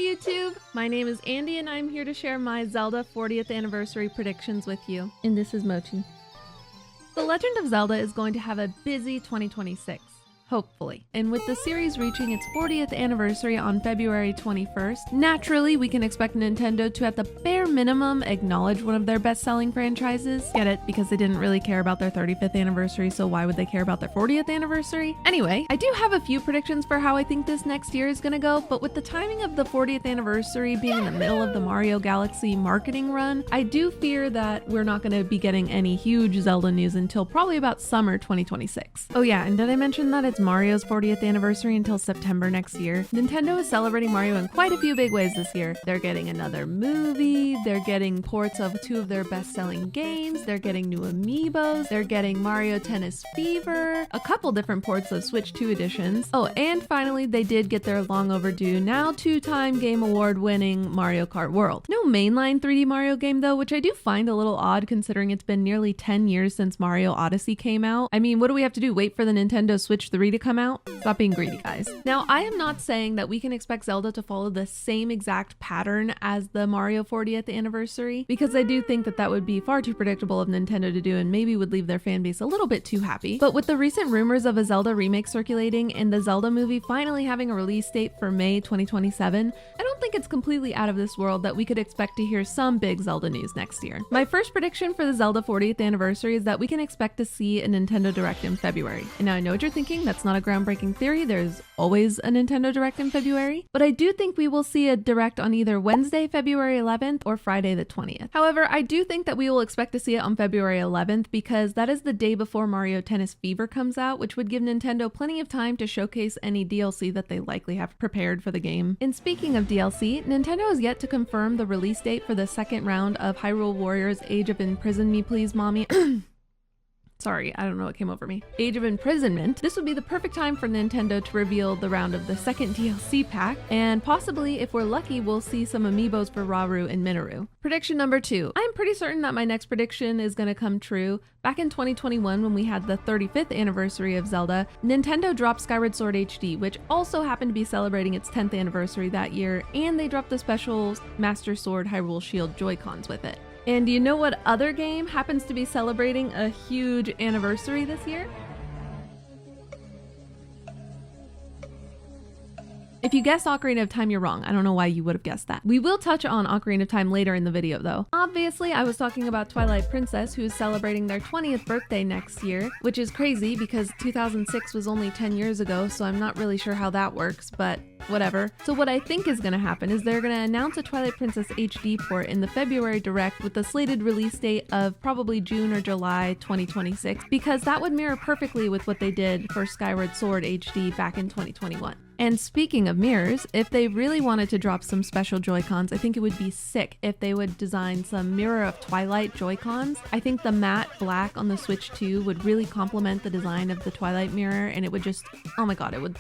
YouTube! My name is Andy and I'm here to share my Zelda 40th anniversary predictions with you. And this is Mochi. The Legend of Zelda is going to have a busy 2026. Hopefully. And with the series reaching its 40th anniversary on February 21st, naturally we can expect Nintendo to at the bare minimum acknowledge one of their best-selling franchises. Get it? Because they didn't really care about their 35th anniversary, so why would they care about their 40th anniversary? Anyway, I do have a few predictions for how I think this next year is gonna go, but with the timing of the 40th anniversary being in the middle of the Mario Galaxy marketing run, I do fear that we're not gonna be getting any huge Zelda news until probably about summer 2026. Oh yeah, and did I mention that it's Mario's 40th anniversary until September next year? Nintendo is celebrating Mario in quite a few big ways this year. They're getting another movie, they're getting ports of two of their best-selling games, they're getting new amiibos, they're getting Mario Tennis Fever, a couple different ports of Switch 2 editions. Oh, and finally they did get their long overdue, now two-time Game Award winning Mario Kart World. No mainline 3D Mario game though, which I do find a little odd considering it's been nearly 10 years since Mario Odyssey came out. I mean, what do we have to do? Wait for the Nintendo Switch 3 to come out? Stop being greedy, guys. Now, I am not saying that we can expect Zelda to follow the same exact pattern as the Mario 40th anniversary, because I do think that that would be far too predictable of Nintendo to do and maybe would leave their fan base a little bit too happy. But with the recent rumors of a Zelda remake circulating and the Zelda movie finally having a release date for May 2027, I don't think it's completely out of this world that we could expect to hear some big Zelda news next year. My first prediction for the Zelda 40th anniversary is that we can expect to see a Nintendo Direct in February. And now I know what you're thinking, that's not a groundbreaking theory, there's always a Nintendo Direct in February, but I do think we will see a Direct on either Wednesday, February 11th or Friday the 20th. However, I do think that we will expect to see it on February 11th because that is the day before Mario Tennis Fever comes out, which would give Nintendo plenty of time to showcase any DLC that they likely have prepared for the game. And speaking of DLC, Nintendo has yet to confirm the release date for the second round of Hyrule Warriors Age of Imprison Me Please Mommy. Sorry, I don't know what came over me. Age of Imprisonment. This would be the perfect time for Nintendo to reveal the round of the second DLC pack, and possibly, if we're lucky, we'll see some amiibos for Rauru and Minoru. Prediction number 2. I'm pretty certain that my next prediction is gonna come true. Back in 2021, when we had the 35th anniversary of Zelda, Nintendo dropped Skyward Sword HD, which also happened to be celebrating its 10th anniversary that year, and they dropped the special Master Sword Hyrule Shield Joy-Cons with it. And do you know what other game happens to be celebrating a huge anniversary this year? If you guessed Ocarina of Time, you're wrong. I don't know why you would have guessed that. We will touch on Ocarina of Time later in the video though. Obviously, I was talking about Twilight Princess, who is celebrating their 20th birthday next year, which is crazy because 2006 was only 10 years ago, so I'm not really sure how that works, but whatever. So what I think is gonna happen is they're gonna announce a Twilight Princess HD port in the February Direct with the slated release date of probably June or July 2026, because that would mirror perfectly with what they did for Skyward Sword HD back in 2021. And speaking of mirrors, if they really wanted to drop some special Joy-Cons, I think it would be sick if they would design some Mirror of Twilight Joy-Cons. I think the matte black on the Switch 2 would really complement the design of the Twilight mirror, and it would just, oh my god, it would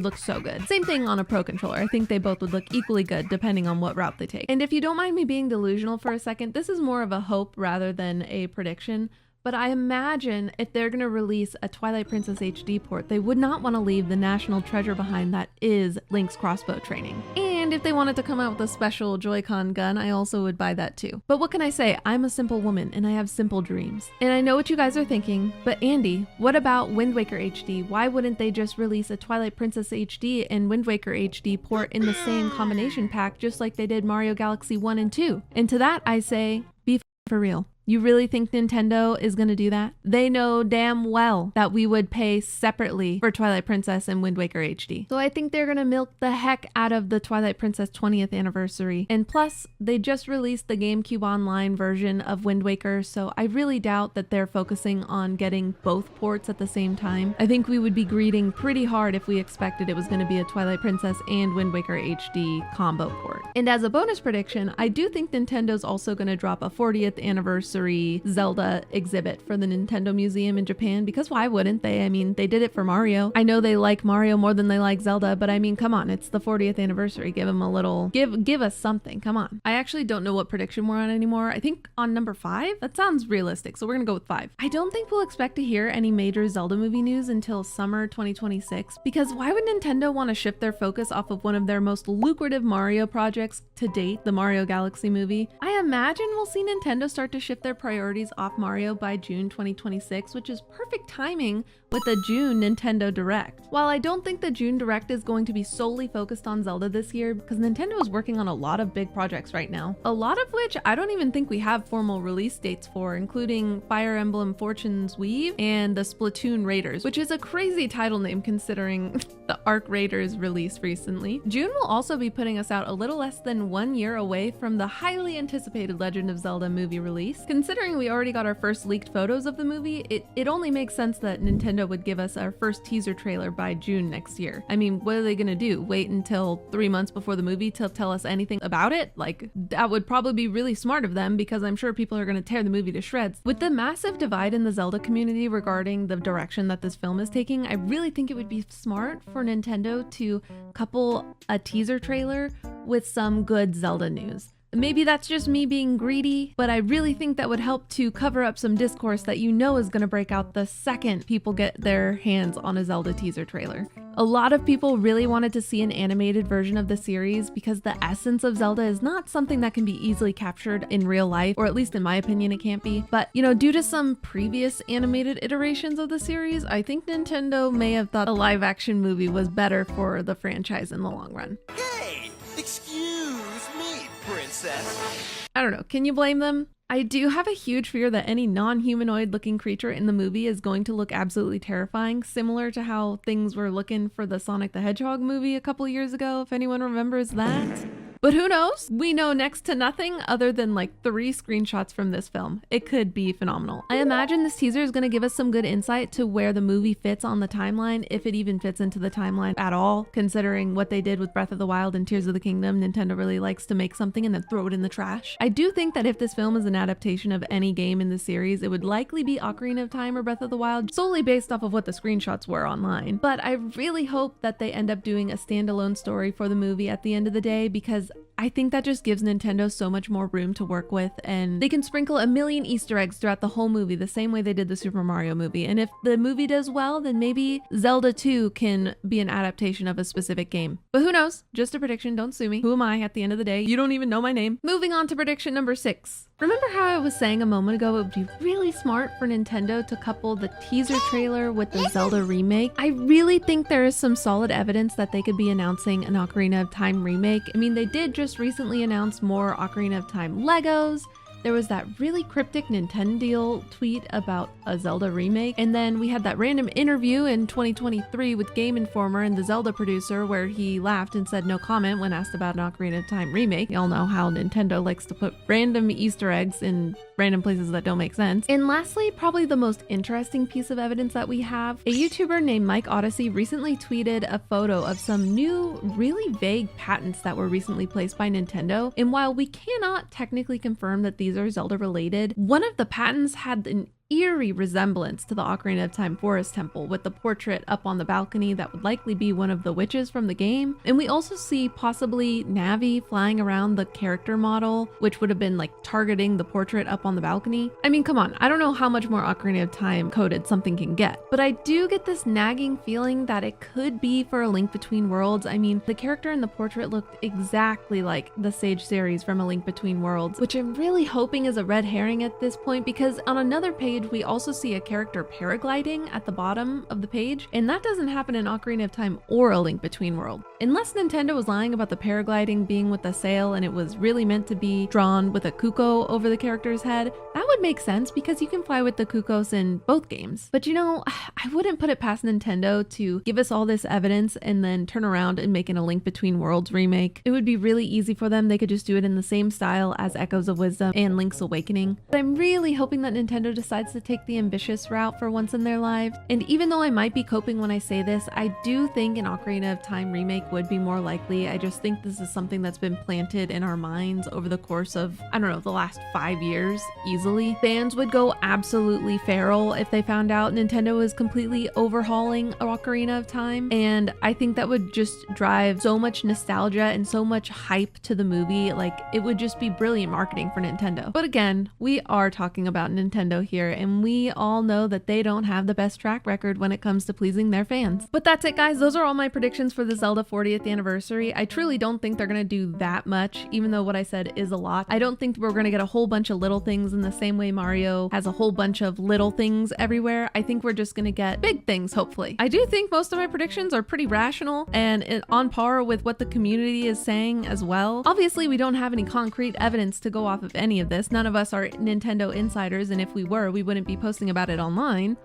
look so good. Same thing on a Pro Controller. I think they both would look equally good depending on what route they take. And if you don't mind me being delusional for a second, this is more of a hope rather than a prediction. But I imagine if they're going to release a Twilight Princess HD port, they would not want to leave the national treasure behind that is Link's crossbow training. And if they wanted to come out with a special Joy-Con gun, I also would buy that too. But what can I say? I'm a simple woman and I have simple dreams. And I know what you guys are thinking, but Andy, what about Wind Waker HD? Why wouldn't they just release a Twilight Princess HD and Wind Waker HD port in the same combination pack just like they did Mario Galaxy 1 and 2? And to that I say, be for real. You really think Nintendo is going to do that? They know damn well that we would pay separately for Twilight Princess and Wind Waker HD. So I think they're going to milk the heck out of the Twilight Princess 20th anniversary. And plus, they just released the GameCube Online version of Wind Waker, so I really doubt that they're focusing on getting both ports at the same time. I think we would be greeting pretty hard if we expected it was going to be a Twilight Princess and Wind Waker HD combo port. And as a bonus prediction, I do think Nintendo's also going to drop a 40th anniversary anniversary Zelda exhibit for the Nintendo Museum in Japan, because why wouldn't they? I mean, they did it for Mario. I know they like Mario more than they like Zelda, but I mean, come on, it's the 40th anniversary. Give them a little, give us something. Come on. I actually don't know what prediction we're on anymore. I think on number 5. That sounds realistic, so we're gonna go with 5. I don't think we'll expect to hear any major Zelda movie news until summer 2026, because why would Nintendo want to shift their focus off of one of their most lucrative Mario projects to date, the Mario Galaxy movie? I imagine we'll see Nintendo start to shift their priorities off Mario by June 2026, which is perfect timing with the June Nintendo Direct. While I don't think the June Direct is going to be solely focused on Zelda this year, because Nintendo is working on a lot of big projects right now, a lot of which I don't even think we have formal release dates for, including Fire Emblem Fortune's Weave and the Splatoon Raiders, which is a crazy title name considering the Arc Raiders released recently. June will also be putting us out a little less than 1 year away from the highly anticipated Legend of Zelda movie release. Considering we already got our first leaked photos of the movie, it only makes sense that Nintendo would give us our first teaser trailer by June next year. I mean, what are they gonna do? Wait until 3 months before the movie to tell us anything about it? Like, that would probably be really smart of them, because I'm sure people are gonna tear the movie to shreds. With the massive divide in the Zelda community regarding the direction that this film is taking, I really think it would be smart for Nintendo to couple a teaser trailer with some good Zelda news. Maybe that's just me being greedy, but I really think that would help to cover up some discourse that you know is going to break out the second people get their hands on a Zelda teaser trailer. A lot of people really wanted to see an animated version of the series because the essence of Zelda is not something that can be easily captured in real life, or at least in my opinion it can't be. But, you know, due to some previous animated iterations of the series, I think Nintendo may have thought a live action movie was better for the franchise in the long run. Hey, excuse me, princess. I don't know, can you blame them? I do have a huge fear that any non-humanoid looking creature in the movie is going to look absolutely terrifying, similar to how things were looking for the Sonic the Hedgehog movie a couple years ago, if anyone remembers that. But who knows? We know next to nothing other than like 3 screenshots from this film. It could be phenomenal. I imagine this teaser is going to give us some good insight to where the movie fits on the timeline, if it even fits into the timeline at all, considering what they did with Breath of the Wild and Tears of the Kingdom. Nintendo really likes to make something and then throw it in the trash. I do think that if this film is an adaptation of any game in the series, it would likely be Ocarina of Time or Breath of the Wild, solely based off of what the screenshots were online. But I really hope that they end up doing a standalone story for the movie at the end of the day, because I think that just gives Nintendo so much more room to work with, and they can sprinkle a million Easter eggs throughout the whole movie the same way they did the Super Mario movie. And if the movie does well, then maybe Zelda 2 can be an adaptation of a specific game. But who knows? Just a prediction, don't sue me. Who am I at the end of the day? You don't even know my name. Moving on to prediction number 6. Remember how I was saying a moment ago it would be really smart for Nintendo to couple the teaser trailer with the Zelda remake? I really think there is some solid evidence that they could be announcing an Ocarina of Time remake. I mean, they did just recently announce more Ocarina of Time Legos. There was that really cryptic Nintendo tweet about a Zelda remake, and then we had that random interview in 2023 with Game Informer and the Zelda producer where he laughed and said no comment when asked about an Ocarina of Time remake. Y'all know how Nintendo likes to put random Easter eggs in random places that don't make sense. And lastly, probably the most interesting piece of evidence that we have, a YouTuber named Mike Odyssey recently tweeted a photo of some new, really vague patents that were recently placed by Nintendo. And while we cannot technically confirm that these are Zelda related, one of the patents had an eerie resemblance to the Ocarina of Time Forest Temple, with the portrait up on the balcony that would likely be one of the witches from the game. And we also see possibly Navi flying around the character model, which would have been like targeting the portrait up on the balcony. I mean, come on, I don't know how much more Ocarina of Time coded something can get, but I do get this nagging feeling that it could be for A Link Between Worlds. I mean, the character in the portrait looked exactly like the Sage series from A Link Between Worlds, which I'm really hoping is a red herring at this point, because on another page we also see a character paragliding at the bottom of the page, and that doesn't happen in Ocarina of Time or A Link Between Worlds. Unless Nintendo was lying about the paragliding being with a sail and it was really meant to be drawn with a kuko over the character's head, that would make sense because you can fly with the kukos in both games. But you know, I wouldn't put it past Nintendo to give us all this evidence and then turn around and make an A Link Between Worlds remake. It would be really easy for them. They could just do it in the same style as Echoes of Wisdom and Link's Awakening. But I'm really hoping that Nintendo decides to take the ambitious route for once in their lives. And even though I might be coping when I say this, I do think an Ocarina of Time remake would be more likely. I just think this is something that's been planted in our minds over the course of, I don't know, the last 5 years easily. Fans would go absolutely feral if they found out Nintendo was completely overhauling Ocarina of Time. And I think that would just drive so much nostalgia and so much hype to the movie. Like, it would just be brilliant marketing for Nintendo. But again, we are talking about Nintendo here, and we all know that they don't have the best track record when it comes to pleasing their fans. But that's it, guys. Those are all my predictions for the Zelda 40th anniversary. I truly don't think they're gonna do that much, even though what I said is a lot. I don't think we're gonna get a whole bunch of little things in the same way Mario has a whole bunch of little things everywhere. I think we're just gonna get big things, hopefully. I do think most of my predictions are pretty rational and on par with what the community is saying as well. Obviously, we don't have any concrete evidence to go off of any of this. None of us are Nintendo insiders, and if we were, we wouldn't be posting about it online.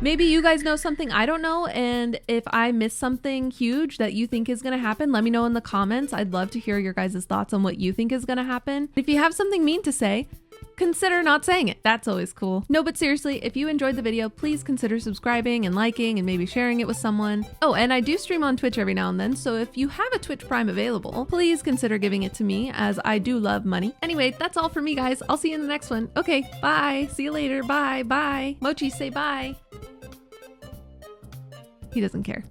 Maybe you guys know something I don't know, and if I miss something huge that you think is going to happen, let me know in the comments. I'd love to hear your guys' thoughts on what you think is going to happen. If you have something mean to say, consider not saying it. That's always cool. No, but seriously, if you enjoyed the video, please consider subscribing and liking and maybe sharing it with someone. Oh, and I do stream on Twitch every now and then, so if you have a Twitch Prime available, please consider giving it to me, as I do love money. Anyway, that's all for me, guys. I'll see you in the next one. Okay, bye. See you later. Bye. Bye. Mochi, say bye. He doesn't care.